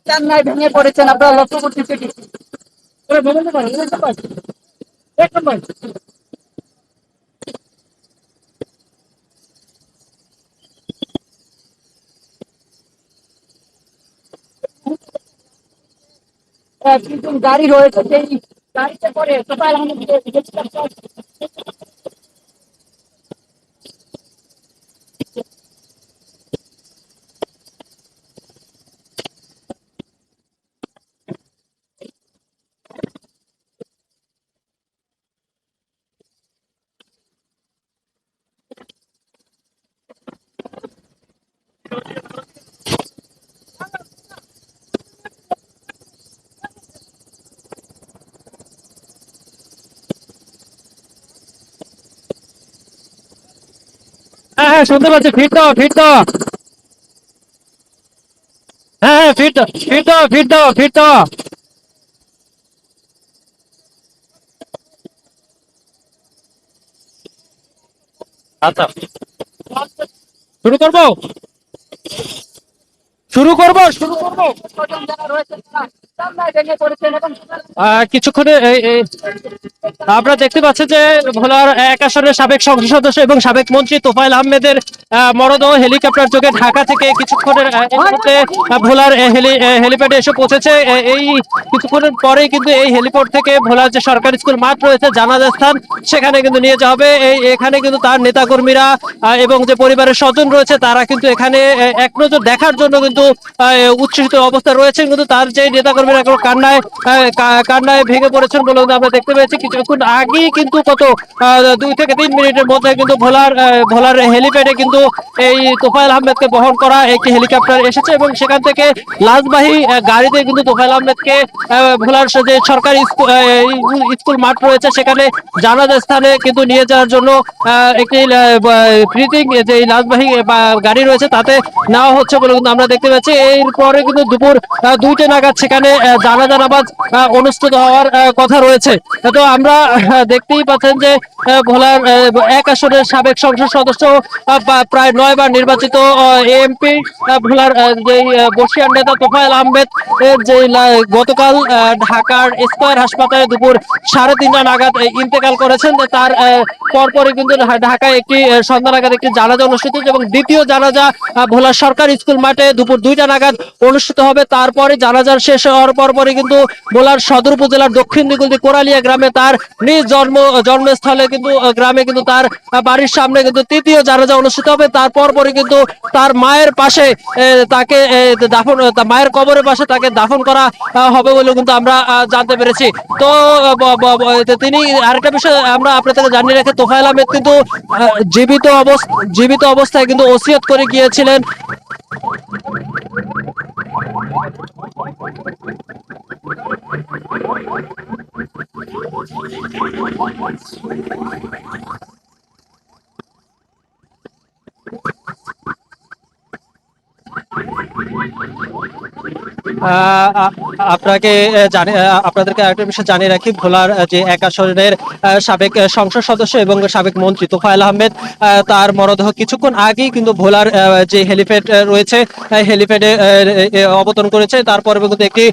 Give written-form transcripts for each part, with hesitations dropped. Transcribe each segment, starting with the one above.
চেন্নাই ভেঙে পড়েছেন, আপনারা লক্ষ্য করতেছেন। কিন্তু গাড়ি রয়েছে, সেই গাড়িতে করে তোফায়েল আহমেদ হ্যাঁ হ্যাঁ, শুনতে পাচ্ছি, ফিট দাও, ফিট দাও। হ্যাঁ হ্যাঁ, ফিট দাও, ফিট দাও, ফিট দাও, ফিট দাও। আচ্ছা, শুরু করবো, শুরু করবো, শুরু করবো। কিছুক্ষণে আপনারা দেখতে পাচ্ছেন যে ভোলার এক আসনের সাবেক সংসদ সদস্য এবং সাবেক মন্ত্রী তোফায়েল আহমেদের মরদেহ হেলিকপ্টার যোগে ঢাকা থেকে কিছুক্ষণের মধ্যে ভোলার হেলিপ্যাডে এসে পৌঁছেছে। এই কিছুক্ষণের পরেই কিন্তু এই হেলিপোর্ট থেকে ভোলার যে সরকারি স্কুল মাঠ রয়েছে, জানাজা স্থান, সেখানে কিন্তু নিয়ে যাওয়া হবে। এখানে কিন্তু তার নেতাকর্মীরা এবং যে পরিবারের স্বজন রয়েছে তারা কিন্তু এখানে এক নজর দেখার জন্য কিন্তু উচ্ছ্বসিত অবস্থা রয়েছে। কিন্তু তার যে নেতাকর্মীরা কান্নায় কান্নায় ভেঙে পড়েছেন বলে আমরা দেখতে পেয়েছি। কিছুক্ষণ আগেই কিন্তু কত 2 থেকে 3 মিনিটের মধ্যে কিন্তু ভোলার হেলিপ্যাডে কিন্তু এই তোফায়েল আহমেদকে বহন করা একটি হেলিকপ্টার এসেছে এবং সেখান থেকে লাশবাহী গাড়িতে কিন্তু তোফায়েল আহমেদকে ভোলার যে সরকারি স্কুল মাঠ রয়েছে সেখানে জানাজা স্থানে কিন্তু নিয়ে যাওয়ার জন্য একটি ফ্রিজিং যে লাশবাহী গাড়ি রয়েছে তাতে নেওয়া হচ্ছে বলে কিন্তু আমরা দেখতে পাচ্ছি। এরপরে কিন্তু দুপুর 2টে নাগাদ সেখানে জানাজা নামাজ অনুষ্ঠিত হওয়ার কথা রয়েছে। তো আমরা দেখতেই পাচ্ছেন যে ভোলার এক আসনের সাবেক সংসদ সদস্য, প্রায় 9বার নির্বাচিত এমপি ভোলার যে বর্ষিয়ান নেতা তোফায়েল আহমেদ যে গতকাল ঢাকার স্কয়ার হাসপাতালে দুপুর 3:30টা নাগাদ ইন্তেকাল করেছেন। তার পরপরই কিন্তু ঢাকায় একটি সন্ধ্যা নাগাদ একটি জানাজা অনুষ্ঠিত এবং দ্বিতীয় জানাজা ভোলার সরকারি স্কুল মাঠে দুপুর 2টা নাগাদ অনুষ্ঠিত হবে। তারপরে জানাজার শেষ হওয়ার পরপরই কিন্তু ভোলার সদর উপজেলার দক্ষিণ দিগুলদি কোরালিয়া গ্রামে তার নিজ জন্মস্থলে কিন্তু গ্রামে কিন্তু তার বাড়ির সামনে কিন্তু তৃতীয় জানাজা অনুষ্ঠিত হবে। তারপরই কিন্তু তার মায়ের পাশে তাকে দাফন, মায়ের কবরের পাশে তাকে দাফন করা হবে বলে কিন্তু আমরা জানতে পেরেছি। তো তিনি আরেকটা বিষয় আমরা আপনাদের জানিয়ে রাখি, তোফায়েল আহমেদ কিন্তু জীবিত অবস্থায় কিন্তু ওসিয়ত করে গিয়েছিলেন। আপনাকে আপনাদেরকে আরেকটা বিষয় জানিয়ে রাখি, ভোলার যে এক আসনের সাবেক সংসদ সদস্য এবং সাবেক মন্ত্রী তোফায়েল আহমেদ, তার মরদেহ কিছুক্ষণ আগেই কিন্তু ভোলার যে হেলিপ্যাড রয়েছে হেলিপ্যাডে অবতরণ করেছে। তারপরে কিন্তু একটি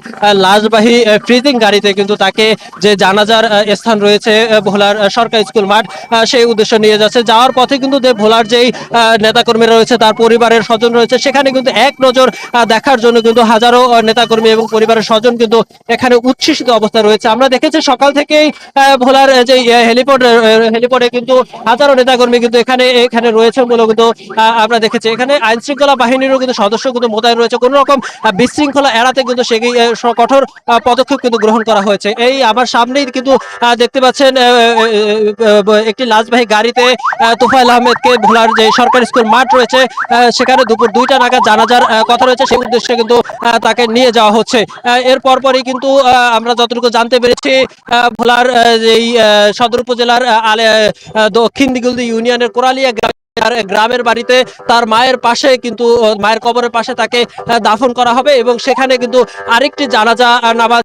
লাশবাহী ফ্রিজিং গাড়িতে কিন্তু তাকে যে জানাজার স্থান রয়েছে ভোলার সরকারি স্কুল মাঠ, সেই উদ্দেশ্যে নিয়ে যাচ্ছে। যাওয়ার পথে কিন্তু যে ভোলার যেই নেতাকর্মীরা রয়েছে, তার পরিবারের স্বজন রয়েছে, সেখানে কিন্তু এক নজর দেখার জন্য কিন্তু হাজারো নেতাকর্মী এবং পরিবারের স্বজন কিন্তু এখানে উচ্ছ্বসিত অবস্থা রয়েছে। আমরা দেখেছি সকাল থেকেই ভোলার যে হেলিপোর্টে কিন্তু হাজারো নেতাকর্মী কিন্তু এখানে রয়েছে বলে কিন্তু আমরা দেখেছি। এখানে আইন শৃঙ্খলা বাহিনীরও কিন্তু সদস্য কিন্তু মোতায়েন রয়েছে। কোন রকম বিশৃঙ্খলা এড়াতে কিন্তু সেই কঠোর পদক্ষেপ কিন্তু গ্রহণ করা হয়েছে। এই আমার সামনেই কিন্তু দেখতে পাচ্ছেন একটি লাশবাহী গাড়িতে তোফায়েল আহমেদকে ভোলার যে সরকারি স্কুল মাঠ রয়েছে সেখানে দুপুর 2টা নাগাদ জানাজার কথা রয়েছে, সেই উদ্দেশ্যে কিন্তু তাকে নিয়ে যাওয়া হচ্ছে। এর পরপরই কিন্তু আমরা যতটুকু জানতে পেরেছি ভোলার এই সদর উপজেলার দক্ষিণ দিগুলদি ইউনিয়নের কোরালিয়া গ্রামে তার গ্রামের বাড়িতে তার মায়ের পাশে কিন্তু মায়ের কবরের পাশে তাকে দাফন করা হবে এবং সেখানে কিন্তু আরেকটি জানাজা নামাজ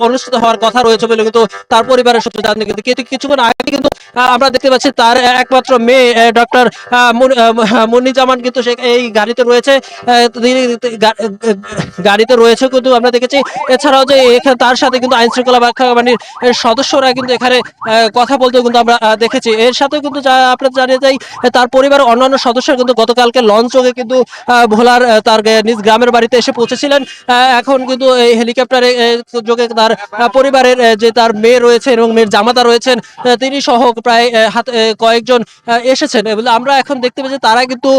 অনুষ্ঠিত হওয়ার কথা রয়েছে বলে কিন্তু তার পরিবারের সূত্রে জানতে কিন্তু কিছুক্ষণ আগে কিন্তু আমরা দেখতে পাচ্ছি তার একমাত্র মেয়ে ডক্টর মুন্নিজামান কিন্তু সে এই গাড়িতে রয়েছে। তিনি গাড়িতে রয়েছে কিন্তু আমরা দেখেছি। এছাড়াও যে এখানে তার সাথে কিন্তু আইন শৃঙ্খলা রক্ষা বাহিনীর সদস্যরা কিন্তু এখানে কথা বলতে কিন্তু আমরা দেখেছি। এর সাথে কিন্তু আপনাদের জানিয়ে যাই তার পরিবারের অন্যান্য সদস্য কিন্তু গতকালকে লঞ্চে কিন্তু ভোলার তার নিজ গ্রামের বাড়িতে এসে পৌঁছেছিলেন। এখন কিন্তু এই হেলিকপ্টারে যোগে তার পরিবারের যে তার মেয়ে রয়েছে এবং মেয়ের জামাতা রয়েছেন তিনি সহ প্রায় কয়েকজন এসেছেন এবং আমরা এখন দেখতে পাচ্ছি তারা কিন্তু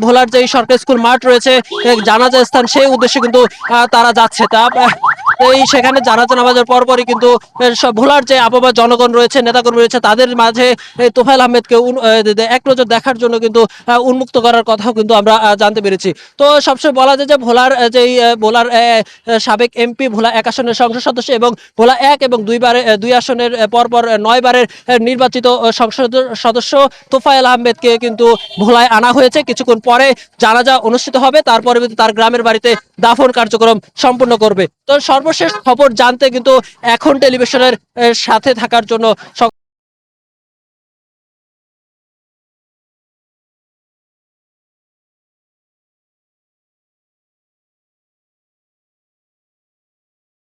ভোলার যে সরকারি স্কুল মাঠ রয়েছে জানাজা স্থান সেই উদ্দেশ্যে কিন্তু তারা যাচ্ছে। তা এই সেখানে জানাজা নামাজের পরপরই কিন্তু সব ভোলার যে আবহাওয়া জনগণ রয়েছে নেতাকর্মী রয়েছে তাদের মাঝে তোফায়েল আহমেদকে এক নজর দেখার জন্য কিন্তু উন্মুক্ত করার কথাও কিন্তু আমরা জানতে পেরেছি। তো সবসময় বলা যায় যে ভোলার যেই ভোলার সাবেক এমপি ভোলা 1 আসনের সংসদ সদস্য এবং ভোলা 1 এবং 2 আসনের পরপর 9 বারের নির্বাচিত সংসদ সদস্য তোফায়েল আহমেদকে কিন্তু ভোলায় আনা হয়েছে। কিছুক্ষণ পরে জানাজা অনুষ্ঠিত হবে, তারপরে তার গ্রামের বাড়িতে দাফন কার্যক্রম সম্পূর্ণ করবে। তো সর্বশেষ খবর জানতে কিন্তু এখন টেলিভিশনের সাথে থাকার জন্য